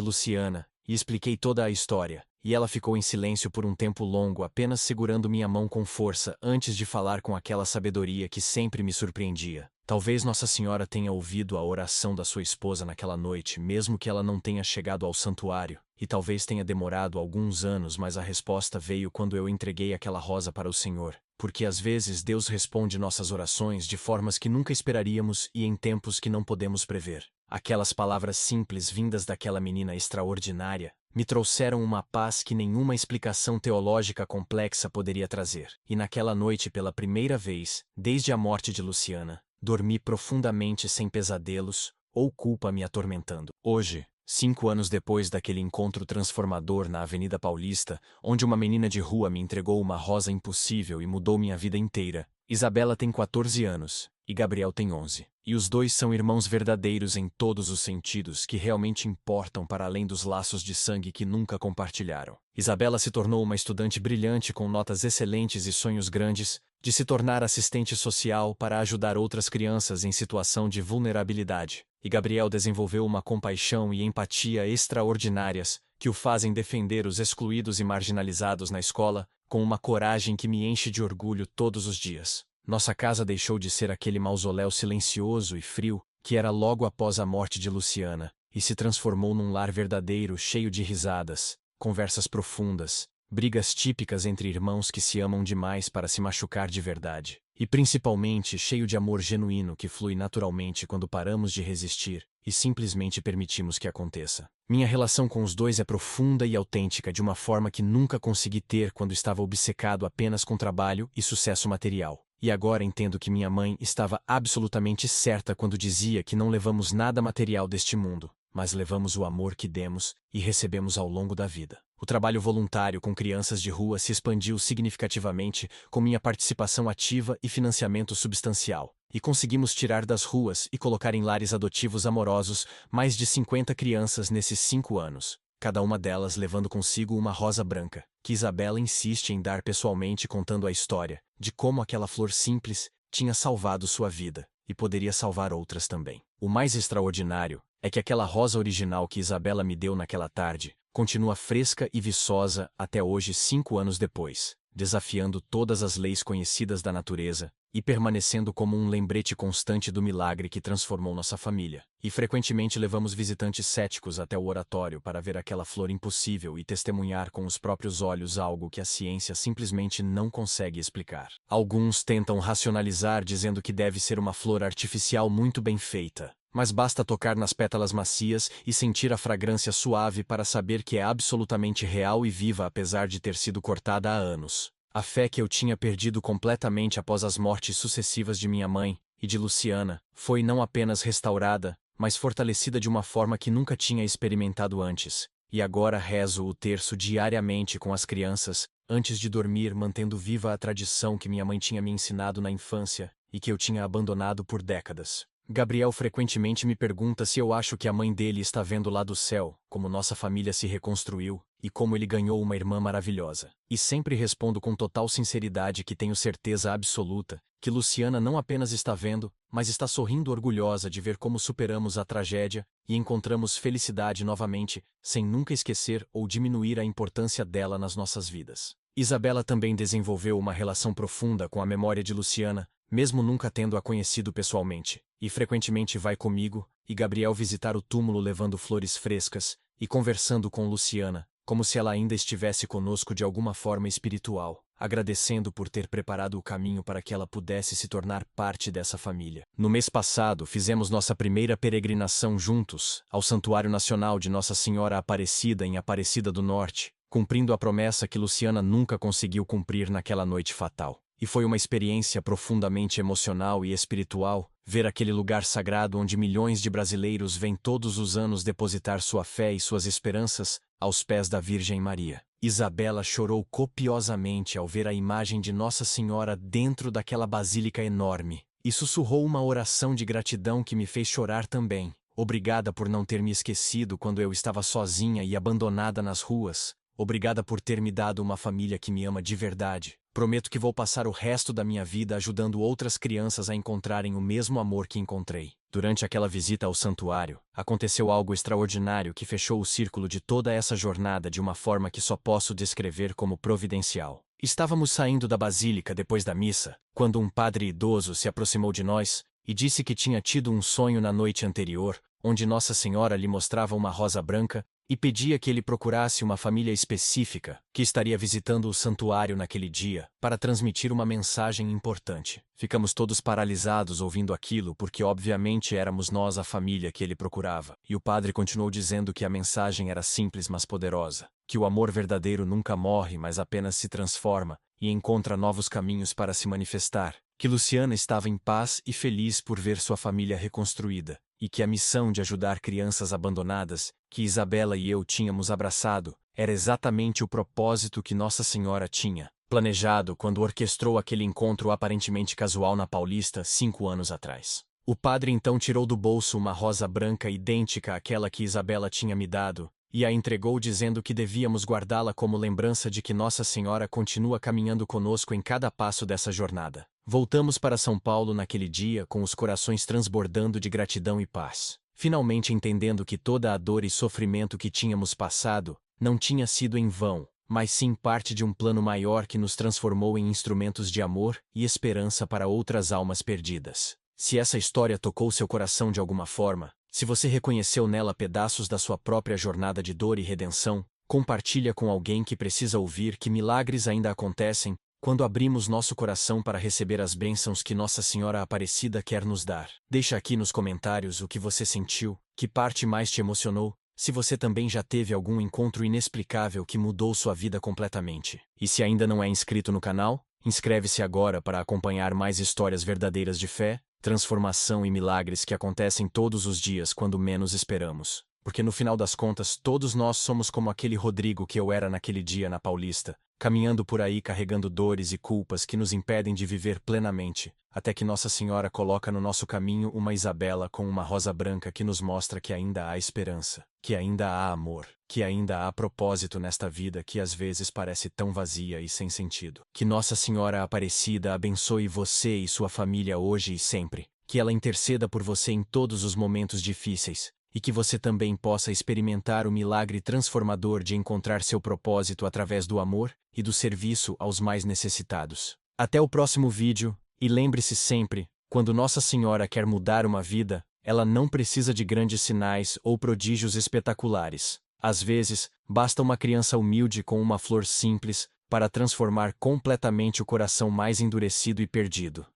Luciana e expliquei toda a história, e ela ficou em silêncio por um tempo longo, apenas segurando minha mão com força antes de falar com aquela sabedoria que sempre me surpreendia. Talvez Nossa Senhora tenha ouvido a oração da sua esposa naquela noite, mesmo que ela não tenha chegado ao santuário, e talvez tenha demorado alguns anos, mas a resposta veio quando eu entreguei aquela rosa para o Senhor, porque às vezes Deus responde nossas orações de formas que nunca esperaríamos e em tempos que não podemos prever. Aquelas palavras simples vindas daquela menina extraordinária me trouxeram uma paz que nenhuma explicação teológica complexa poderia trazer. E naquela noite, pela primeira vez, desde a morte de Luciana, dormi profundamente sem pesadelos ou culpa me atormentando. Hoje, 5 anos depois daquele encontro transformador na Avenida Paulista, onde uma menina de rua me entregou uma rosa impossível e mudou minha vida inteira, Isabela tem 14 anos e Gabriel tem 11. E os dois são irmãos verdadeiros em todos os sentidos que realmente importam para além dos laços de sangue que nunca compartilharam. Isabela se tornou uma estudante brilhante com notas excelentes e sonhos grandes de se tornar assistente social para ajudar outras crianças em situação de vulnerabilidade. E Gabriel desenvolveu uma compaixão e empatia extraordinárias que o fazem defender os excluídos e marginalizados na escola com uma coragem que me enche de orgulho todos os dias. Nossa casa deixou de ser aquele mausoléu silencioso e frio que era logo após a morte de Luciana e se transformou num lar verdadeiro, cheio de risadas, conversas profundas, brigas típicas entre irmãos que se amam demais para se machucar de verdade, e principalmente cheio de amor genuíno que flui naturalmente quando paramos de resistir e simplesmente permitimos que aconteça. Minha relação com os dois é profunda e autêntica de uma forma que nunca consegui ter quando estava obcecado apenas com trabalho e sucesso material. E agora entendo que minha mãe estava absolutamente certa quando dizia que não levamos nada material deste mundo, mas levamos o amor que demos e recebemos ao longo da vida. O trabalho voluntário com crianças de rua se expandiu significativamente com minha participação ativa e financiamento substancial, e conseguimos tirar das ruas e colocar em lares adotivos amorosos mais de 50 crianças nesses 5 anos, cada uma delas levando consigo uma rosa branca, que Isabela insiste em dar pessoalmente contando a história de como aquela flor simples tinha salvado sua vida e poderia salvar outras também. O mais extraordinário é que aquela rosa original que Isabela me deu naquela tarde continua fresca e viçosa até hoje 5 anos depois, desafiando todas as leis conhecidas da natureza e permanecendo como um lembrete constante do milagre que transformou nossa família. E frequentemente levamos visitantes céticos até o oratório para ver aquela flor impossível e testemunhar com os próprios olhos algo que a ciência simplesmente não consegue explicar. Alguns tentam racionalizar dizendo que deve ser uma flor artificial muito bem feita, mas basta tocar nas pétalas macias e sentir a fragrância suave para saber que é absolutamente real e viva apesar de ter sido cortada há anos. A fé que eu tinha perdido completamente após as mortes sucessivas de minha mãe e de Luciana foi não apenas restaurada, mas fortalecida de uma forma que nunca tinha experimentado antes. E agora rezo o terço diariamente com as crianças, antes de dormir, mantendo viva a tradição que minha mãe tinha me ensinado na infância e que eu tinha abandonado por décadas. Gabriel frequentemente me pergunta se eu acho que a mãe dele está vendo lá do céu, como nossa família se reconstruiu, e como ele ganhou uma irmã maravilhosa. E sempre respondo com total sinceridade que tenho certeza absoluta que Luciana não apenas está vendo, mas está sorrindo orgulhosa de ver como superamos a tragédia e encontramos felicidade novamente, sem nunca esquecer ou diminuir a importância dela nas nossas vidas. Isabela também desenvolveu uma relação profunda com a memória de Luciana, mesmo nunca tendo-a conhecido pessoalmente, e frequentemente vai comigo e Gabriel visitar o túmulo levando flores frescas e conversando com Luciana, como se ela ainda estivesse conosco de alguma forma espiritual. agradecendo por ter preparado o caminho para que ela pudesse se tornar parte dessa família. No mês passado, fizemos nossa primeira peregrinação juntos, ao Santuário Nacional de Nossa Senhora Aparecida em Aparecida do Norte, cumprindo a promessa que Luciana nunca conseguiu cumprir naquela noite fatal. E foi uma experiência profundamente emocional e espiritual, ver aquele lugar sagrado onde milhões de brasileiros vêm todos os anos depositar sua fé e suas esperanças aos pés da Virgem Maria. Isabela chorou copiosamente ao ver a imagem de Nossa Senhora dentro daquela basílica enorme, e sussurrou uma oração de gratidão que me fez chorar também. Obrigada por não ter me esquecido quando eu estava sozinha e abandonada nas ruas. Obrigada por ter me dado uma família que me ama de verdade. Prometo que vou passar o resto da minha vida ajudando outras crianças a encontrarem o mesmo amor que encontrei. Durante aquela visita ao santuário, aconteceu algo extraordinário que fechou o círculo de toda essa jornada de uma forma que só posso descrever como providencial. Estávamos saindo da basílica depois da missa, quando um padre idoso se aproximou de nós e disse que tinha tido um sonho na noite anterior, onde Nossa Senhora lhe mostrava uma rosa branca e pedia que ele procurasse uma família específica que estaria visitando o santuário naquele dia para transmitir uma mensagem importante. Ficamos todos paralisados ouvindo aquilo porque obviamente éramos nós a família que ele procurava. E o padre continuou dizendo que a mensagem era simples mas poderosa, que o amor verdadeiro nunca morre, mas apenas se transforma e encontra novos caminhos para se manifestar, que Luciana estava em paz e feliz por ver sua família reconstruída, e que a missão de ajudar crianças abandonadas, que Isabela e eu tínhamos abraçado, era exatamente o propósito que Nossa Senhora tinha planejado quando orquestrou aquele encontro aparentemente casual na Paulista 5 anos atrás. O padre então tirou do bolso uma rosa branca idêntica àquela que Isabela tinha me dado, e a entregou dizendo que devíamos guardá-la como lembrança de que Nossa Senhora continua caminhando conosco em cada passo dessa jornada. Voltamos para São Paulo naquele dia com os corações transbordando de gratidão e paz, finalmente entendendo que toda a dor e sofrimento que tínhamos passado não tinha sido em vão, mas sim parte de um plano maior que nos transformou em instrumentos de amor e esperança para outras almas perdidas. Se essa história tocou seu coração de alguma forma, se você reconheceu nela pedaços da sua própria jornada de dor e redenção, compartilha com alguém que precisa ouvir que milagres ainda acontecem quando abrimos nosso coração para receber as bênçãos que Nossa Senhora Aparecida quer nos dar. Deixa aqui nos comentários o que você sentiu, que parte mais te emocionou, se você também já teve algum encontro inexplicável que mudou sua vida completamente. E se ainda não é inscrito no canal, inscreve-se agora para acompanhar mais histórias verdadeiras de fé, transformação e milagres que acontecem todos os dias quando menos esperamos. Porque no final das contas todos nós somos como aquele Rodrigo que eu era naquele dia na Paulista, caminhando por aí carregando dores e culpas que nos impedem de viver plenamente, até que Nossa Senhora coloca no nosso caminho uma Isabela com uma rosa branca que nos mostra que ainda há esperança, que ainda há amor, que ainda há propósito nesta vida que às vezes parece tão vazia e sem sentido. Que Nossa Senhora Aparecida abençoe você e sua família hoje e sempre, que ela interceda por você em todos os momentos difíceis, e que você também possa experimentar o milagre transformador de encontrar seu propósito através do amor e do serviço aos mais necessitados. Até o próximo vídeo, e lembre-se sempre, quando Nossa Senhora quer mudar uma vida, ela não precisa de grandes sinais ou prodígios espetaculares. Às vezes, basta uma criança humilde com uma flor simples para transformar completamente o coração mais endurecido e perdido.